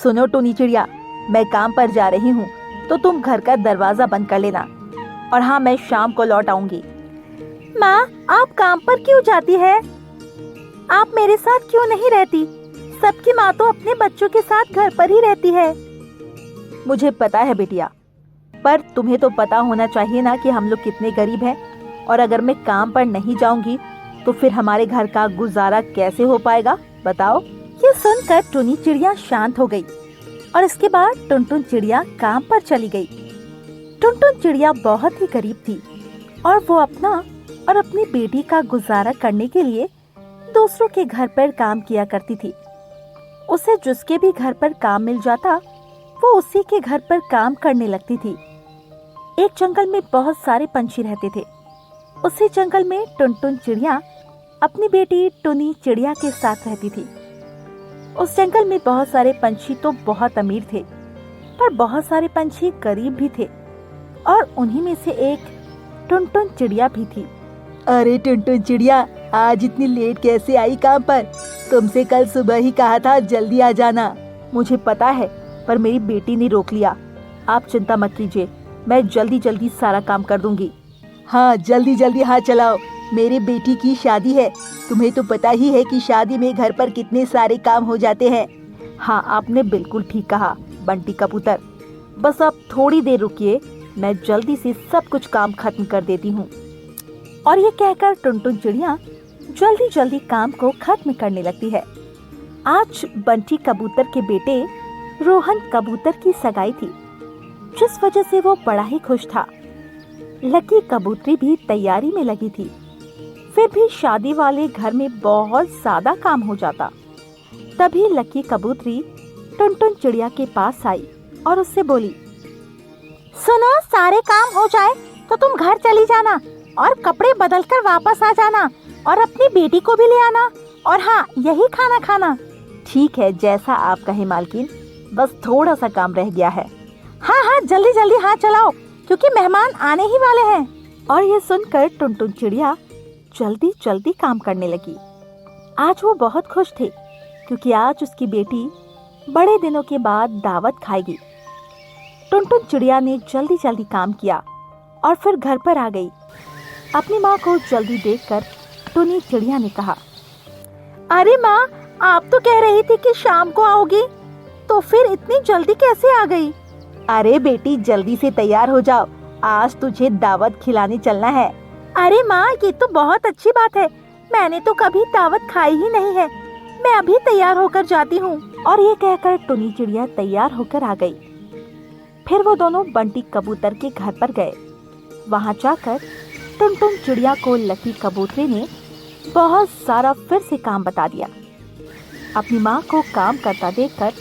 सुनो टुनी चिड़िया, मैं काम पर जा रही हूँ, तो तुम घर का दरवाजा बंद कर लेना। और हाँ, मैं शाम को लौट आऊंगी। माँ, आप काम पर क्यों जाती है? आप मेरे साथ क्यों नहीं रहती? सबकी माँ तो अपने बच्चों के साथ घर पर ही रहती है। मुझे पता है बेटिया, पर तुम्हें तो पता होना चाहिए ना कि हम लोग कितने गरीब हैं, और अगर मैं काम पर नहीं जाऊंगी तो फिर हमारे घर का गुजारा कैसे हो पाएगा, बताओ। ये सुनकर टुनी चिड़िया शांत हो गई और इसके बाद टुनटुन चिड़िया काम पर चली गई। टुनटुन चिड़िया बहुत ही गरीब थी और वो अपना और अपनी बेटी का गुजारा करने के लिए दूसरों के घर पर काम किया करती थी। उसे जिसके भी घर पर काम मिल जाता वो उसी के घर पर काम करने लगती थी। एक जंगल में बहुत सारे पंछी रहते थे। उसी जंगल में टुनटुन चिड़िया अपनी बेटी टुनी चिड़िया के साथ रहती थी। उस जंगल में बहुत सारे पंछी तो बहुत अमीर थे, पर बहुत सारे पंछी गरीब भी थे, और उन्हीं में से एक टुनटुन चिड़िया भी थी। अरे टुनटुन चिड़िया, आज इतनी लेट कैसे आई काम पर? तुमसे कल सुबह ही कहा था जल्दी आ जाना। मुझे पता है, पर मेरी बेटी ने रोक लिया। आप चिंता मत कीजिए, मैं जल्दी जल्दी सारा काम कर दूंगी। हाँ, जल्दी जल्दी हाथ चलाओ, मेरी बेटी की शादी है। तुम्हें तो पता ही है कि शादी में घर पर कितने सारे काम हो जाते हैं। हाँ, आपने बिल्कुल ठीक कहा बंटी कबूतर। बस आप थोड़ी देर रुकिए, मैं जल्दी से सब कुछ काम खत्म कर देती हूँ। और ये कहकर टुनटुन चिड़िया जल्दी जल्दी काम को खत्म करने लगती है। आज बंटी कबूतर के बेटे रोहन कबूतर की सगाई थी, जिस वजह से वो बड़ा ही खुश था। लकी कबूतरी भी तैयारी में लगी थी। फिर भी शादी वाले घर में बहुत ज्यादा काम हो जाता। तभी लकी कबूतरी टुनटुन चिड़िया के पास आई और उससे बोली, सुनो, सारे काम हो जाए तो तुम घर चली जाना और कपड़े बदलकर वापस आ जाना और अपनी बेटी को भी ले आना, और हाँ, यही खाना खाना। ठीक है, जैसा आप कहे मालकिन, बस थोड़ा सा काम रह गया है। हाँ हाँ, जल्दी जल्दी हाथ चलाओ, क्योंकि मेहमान आने ही वाले हैं। और ये सुनकर टुनटुन चिड़िया जल्दी जल्दी काम करने लगी। आज वो बहुत खुश थे, क्योंकि आज उसकी बेटी बड़े दिनों के बाद दावत खाएगी। टुनटुन चिड़िया ने जल्दी जल्दी काम किया और फिर घर पर आ गई। अपनी माँ को जल्दी देखकर टुनी चिड़िया ने कहा, अरे माँ, आप तो कह रही थी कि शाम को आओगी, तो फिर इतनी जल्दी कैसे आ गई? अरे बेटी, जल्दी से तैयार हो जाओ, आज तुझे दावत खिलाने चलना है। अरे माँ, ये तो बहुत अच्छी बात है, मैंने तो कभी दावत खाई ही नहीं है। मैं अभी तैयार होकर जाती हूँ। और ये कहकर टुनी चिड़िया तैयार होकर आ गई। फिर वो दोनों बंटी कबूतर के घर पर गए। वहाँ जाकर टुनटुन चिड़िया को लकी कबूतरी ने बहुत सारा फिर से काम बता दिया। अपनी माँ को काम करता देखकर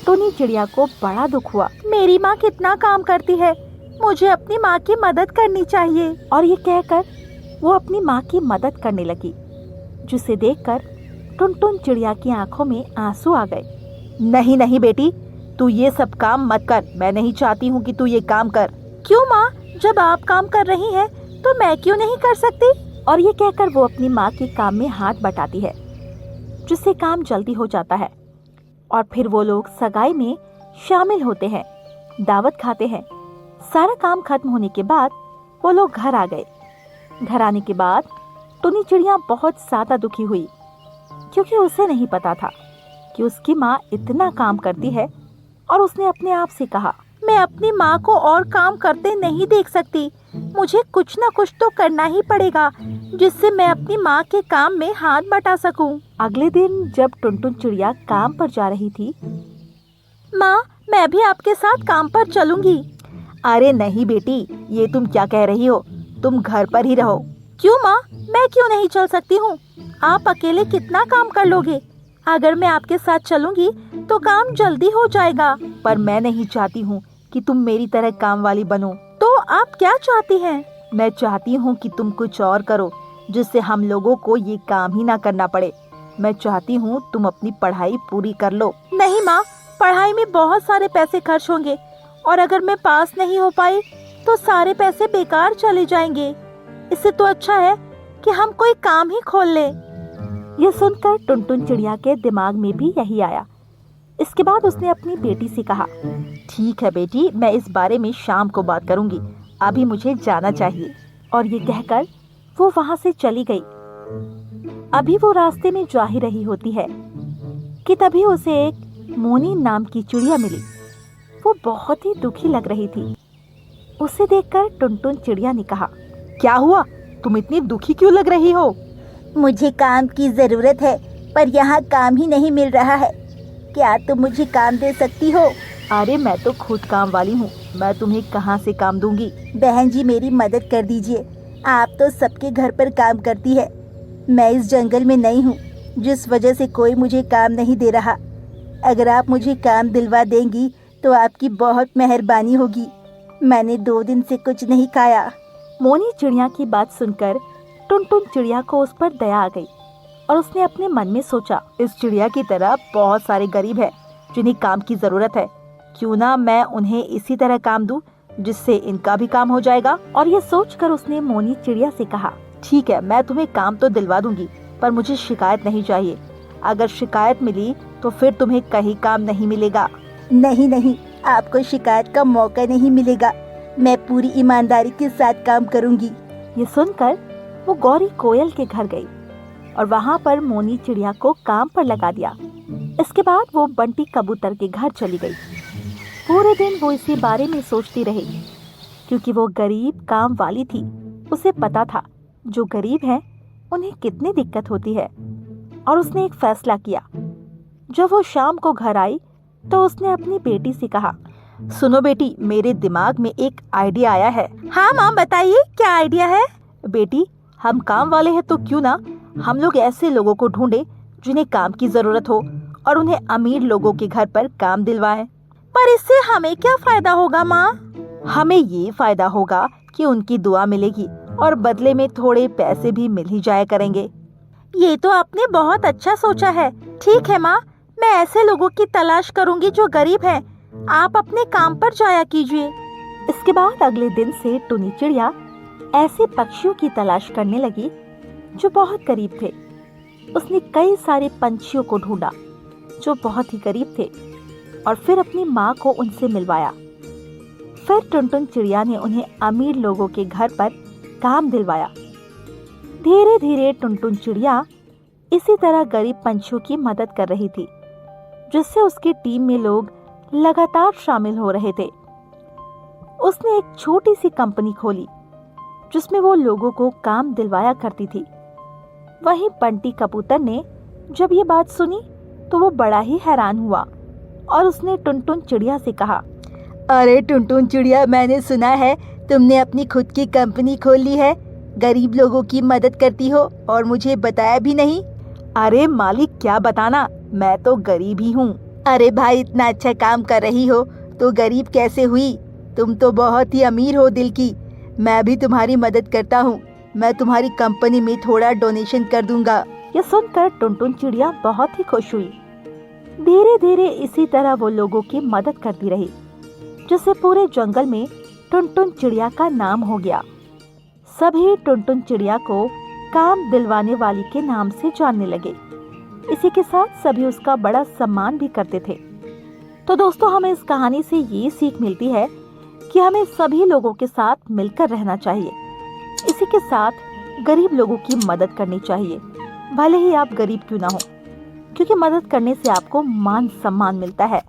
टुनी चिड़िया को बड़ा दुख हुआ। मेरी माँ कितना काम करती है, मुझे अपनी माँ की मदद करनी चाहिए। और ये कहकर वो अपनी माँ की मदद करने लगी, जिसे देखकर टुनटुन चिड़िया की आंखों में आंसू आ गए। नहीं नहीं बेटी, तू ये सब काम मत कर, मैं नहीं चाहती हूँ कि तू ये काम कर। क्यों माँ, जब आप काम कर रही हैं तो मैं क्यों नहीं कर सकती? और ये कहकर वो अपनी माँ के काम में हाथ बटाती है, जिससे काम जल्दी हो जाता है। और फिर वो लोग सगाई में शामिल होते हैं, दावत खाते हैं। सारा काम खत्म होने के बाद वो लोग घर आ गए। घर आने के बाद टुनी चिड़िया बहुत ज्यादा दुखी हुई, क्योंकि उसे नहीं पता था कि उसकी माँ इतना काम करती है। और उसने अपने आप से कहा, मैं अपनी माँ को और काम करते नहीं देख सकती, मुझे कुछ ना कुछ तो करना ही पड़ेगा, जिससे मैं अपनी माँ के काम में हाथ बटा सकूं। अगले दिन जब टुनटुन चिड़िया काम पर जा रही थी, माँ, मैं भी आपके साथ काम पर चलूंगी। अरे नहीं बेटी, ये तुम क्या कह रही हो, तुम घर पर ही रहो। क्यों माँ, मैं क्यों नहीं चल सकती हूँ? आप अकेले कितना काम कर लोगे? अगर मैं आपके साथ चलूंगी तो काम जल्दी हो जाएगा। पर मैं नहीं चाहती हूँ कि तुम मेरी तरह काम वाली बनो। तो आप क्या चाहती हैं? मैं चाहती हूँ कि तुम कुछ और करो, जिससे हम लोगों को ये काम ही ना करना पड़े। मैं चाहती हूँ तुम अपनी पढ़ाई पूरी कर लो। नहीं माँ, पढ़ाई में बहुत सारे पैसे खर्च होंगे, और अगर मैं पास नहीं हो पाई तो सारे पैसे बेकार चले जाएंगे। इससे तो अच्छा है कि हम कोई काम ही खोल लें। यह सुनकर टुनटुन चिड़िया के दिमाग में भी यही आया। इसके बाद उसने अपनी बेटी से कहा, ठीक है बेटी, मैं इस बारे में शाम को बात करूंगी, अभी मुझे जाना चाहिए। और ये कहकर वो वहां से चली गई। अभी वो रास्ते में जा ही रही होती है कि तभी उसे एक मोनी नाम की चिड़िया मिली। वो बहुत ही दुखी लग रही थी। उसे देखकर टुनटुन चिड़िया ने कहा, क्या हुआ, तुम इतनी दुखी क्यों लग रही हो? मुझे काम की ज़रूरत है, पर यहाँ काम ही नहीं मिल रहा है। क्या तुम मुझे काम दे सकती हो? अरे मैं तो खुद काम वाली हूँ, मैं तुम्हें कहाँ से काम दूंगी? बहन जी, मेरी मदद कर दीजिए। आप तो सबके घर पर काम करती है। मैं इस जंगल में नई हूँ, जिस वजह से कोई मुझे काम नहीं दे रहा। अगर आप मुझे काम दिलवा देंगी तो आपकी बहुत मेहरबानी होगी। मैंने 2 दिन से कुछ नहीं खाया। मोनी चिड़िया की बात सुनकर टुनटुन चिड़िया को उस पर दया आ गई और उसने अपने मन में सोचा, इस चिड़िया की तरह बहुत सारे गरीब हैं जिन्हें काम की जरूरत है, क्यों ना मैं उन्हें इसी तरह काम दूं जिससे इनका भी काम हो जाएगा। और ये सोचकर उसने मोनी चिड़िया से कहा, ठीक है, मैं तुम्हें काम तो दिलवा दूंगी, पर मुझे शिकायत नहीं चाहिए। अगर शिकायत मिली तो फिर तुम्हें कहीं काम नहीं मिलेगा। नहीं नहीं, आपको शिकायत का मौका नहीं मिलेगा। मैं पूरी ईमानदारी के साथ काम करूंगी। ये सुनकर वो गौरी कोयल के घर गई और वहाँ पर मोनी चिड़िया को काम पर लगा दिया। इसके बाद वो बंटी कबूतर के घर चली गई। पूरे दिन वो इसी बारे में सोचती रही, क्योंकि वो गरीब काम वाली थी। उसे पता था जो गरीब हैं उन्हें कितनी दिक्कत होती है। और उसने एक फैसला किया। जब वो शाम को घर आई तो उसने अपनी बेटी से कहा, सुनो बेटी, मेरे दिमाग में एक आइडिया आया है। हाँ माँ, बताइए क्या आइडिया है? बेटी, हम काम वाले हैं तो क्यों ना हम लोग ऐसे लोगों को ढूंढे जिन्हें काम की जरूरत हो और उन्हें अमीर लोगों के घर पर काम दिलवाएं। पर इससे हमें क्या फायदा होगा माँ? हमें ये फायदा होगा कि उनकी दुआ मिलेगी और बदले में थोड़े पैसे भी मिल ही जाया करेंगे। ये तो आपने बहुत अच्छा सोचा है। ठीक है माँ, मैं ऐसे लोगों की तलाश करूंगी जो गरीब हैं। आप अपने काम पर जाया कीजिए। इसके बाद अगले दिन से टुनी चिड़िया ऐसे पक्षियों की तलाश करने लगी जो बहुत गरीब थे। उसने कई सारे पंछियों को ढूंढा जो बहुत ही गरीब थे और फिर अपनी माँ को उनसे मिलवाया। फिर टुनटुन चिड़िया ने उन्हें अमीर लोगों के घर पर काम दिलवाया। धीरे धीरे टुनटुन चिड़िया इसी तरह गरीब पंछियों की मदद कर रही थी, जिससे उसकी टीम में लोग लगातार शामिल हो रहे थे। उसने एक छोटी सी कंपनी खोली जिसमें वो लोगों को काम दिलवाया करती थी। वहीं बंटी कबूतर ने जब ये बात सुनी तो वो बड़ा ही हैरान हुआ और उसने टुनटुन चिड़िया से कहा, अरे टुनटुन चिड़िया, मैंने सुना है तुमने अपनी खुद की कंपनी खोल ली है। गरीब लोगों की मदद करती हो और मुझे बताया भी नहीं। अरे मालिक, क्या बताना, मैं तो गरीब ही हूँ। अरे भाई, इतना अच्छा काम कर रही हो तो गरीब कैसे हुई? तुम तो बहुत ही अमीर हो दिल की। मैं भी तुम्हारी मदद करता हूँ। मैं तुम्हारी कंपनी में थोड़ा डोनेशन कर दूंगा। ये सुनकर टुनटुन चिड़िया बहुत ही खुश हुई। धीरे धीरे इसी तरह वो लोगों की मदद करती रही, जिससे पूरे जंगल में टुनटुन चिड़िया का नाम हो गया। सभी टुनटुन चिड़िया को काम दिलवाने वाली के नाम से जानने लगे। इसी के साथ सभी उसका बड़ा सम्मान भी करते थे। तो दोस्तों, हमें इस कहानी से ये सीख मिलती है कि हमें सभी लोगों के साथ मिलकर रहना चाहिए। इसी के साथ गरीब लोगों की मदद करनी चाहिए, भले ही आप गरीब क्यों ना हो, क्योंकि मदद करने से आपको मान सम्मान मिलता है।